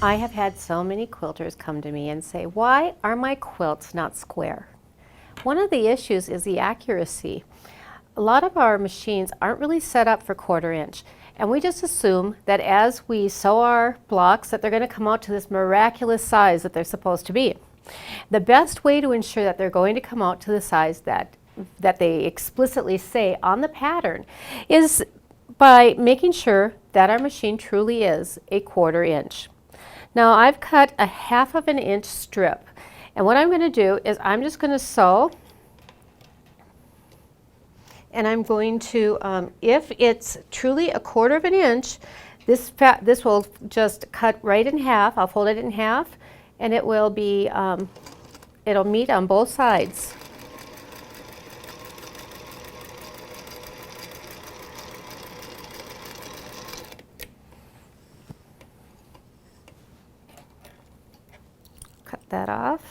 I have had so many quilters come to me and say, why are my quilts not square? One of the issues is the accuracy. A lot of our machines aren't really set up for 1/4 inch, and we just assume that as we sew our blocks that they're going to come out to this miraculous size that they're supposed to be. The best way to ensure that they're going to come out to the size that they explicitly say on the pattern is by making sure that our machine truly is a 1/4 inch. Now I've cut a 1/2 inch strip, and what I'm going to do is I'm just going to sew, and I'm going to, if it's truly a 1/4 inch, this will just cut right in half. I'll fold it in half, and it will be, it'll meet on both sides. Cut that off.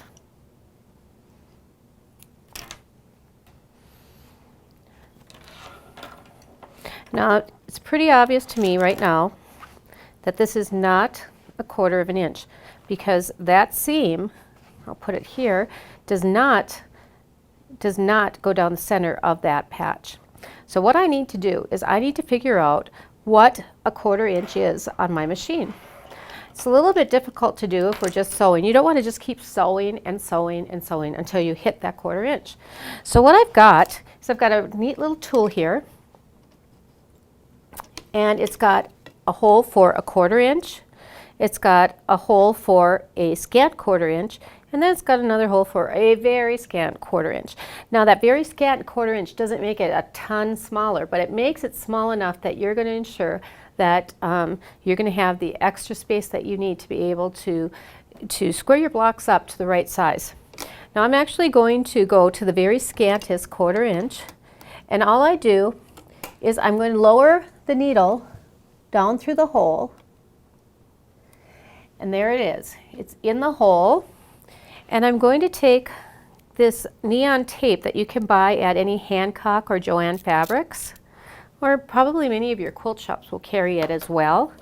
Now, it's pretty obvious to me right now that this is not a 1/4 inch, because that seam, I'll put it here, does not go down the center of that patch. So what I need to do is I need to figure out what a 1/4 inch is on my machine. It's a little bit difficult to do if we're just sewing. You don't want to just keep sewing and sewing and sewing until you hit that 1/4 inch. So what I've got is I've got a neat little tool here, and it's got a hole for a 1/4 inch. It's got a hole for a scant 1/4 inch, and then it's got another hole for a very scant 1/4 inch. Now that very scant 1/4 inch doesn't make it a ton smaller, but it makes it small enough that you're going to ensure that you're going to have the extra space that you need to be able to square your blocks up to the right size. Now I'm actually going to go to the very scantest 1/4 inch, and all I do is I'm going to lower the needle down through the hole, and there it is. It's in the hole, and I'm going to take this neon tape that you can buy at any Hancock or Joann Fabrics, or probably many of your quilt shops will carry it as well.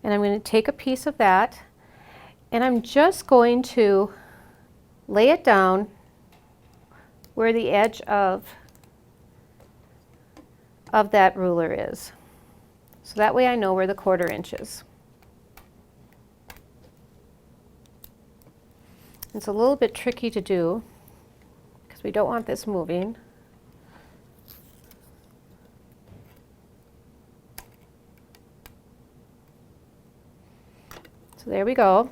And I'm going to take a piece of that, and I'm just going to lay it down where the edge of that ruler is. So that way I know where the 1/4 inch is. It's a little bit tricky to do because we don't want this moving. So there we go.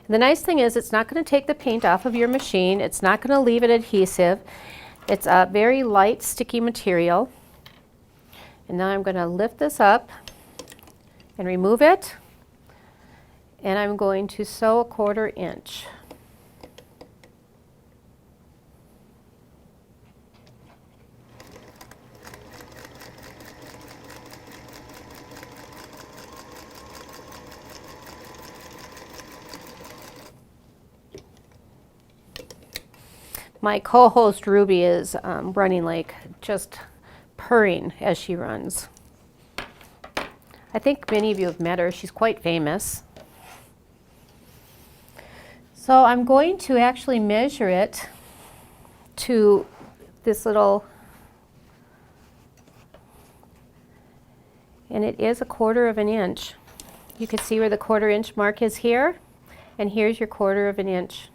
And the nice thing is it's not going to take the paint off of your machine. It's not going to leave it adhesive. It's a very light, sticky material. And now I'm going to lift this up and remove it, and I'm going to sew a 1/4 inch. My co-host Ruby is running like just purring as she runs. I think many of you have met her. She's quite famous. So I'm going to actually measure it to this little, and it is a 1/4 inch. You can see where the 1/4 inch mark is here, and here's your 1/4 inch.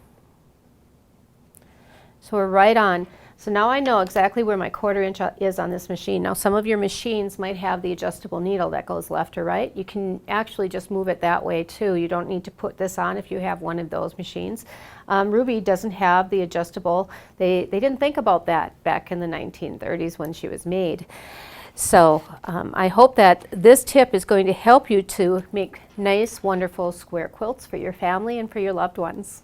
So we're right on. So now I know exactly where my 1/4 inch is on this machine. Now some of your machines might have the adjustable needle that goes left or right. You can actually just move it that way too. You don't need to put this on if you have one of those machines. Ruby doesn't have the adjustable. They didn't think about that back in the 1930s when she was made. So I hope that this tip is going to help you to make nice, wonderful square quilts for your family and for your loved ones.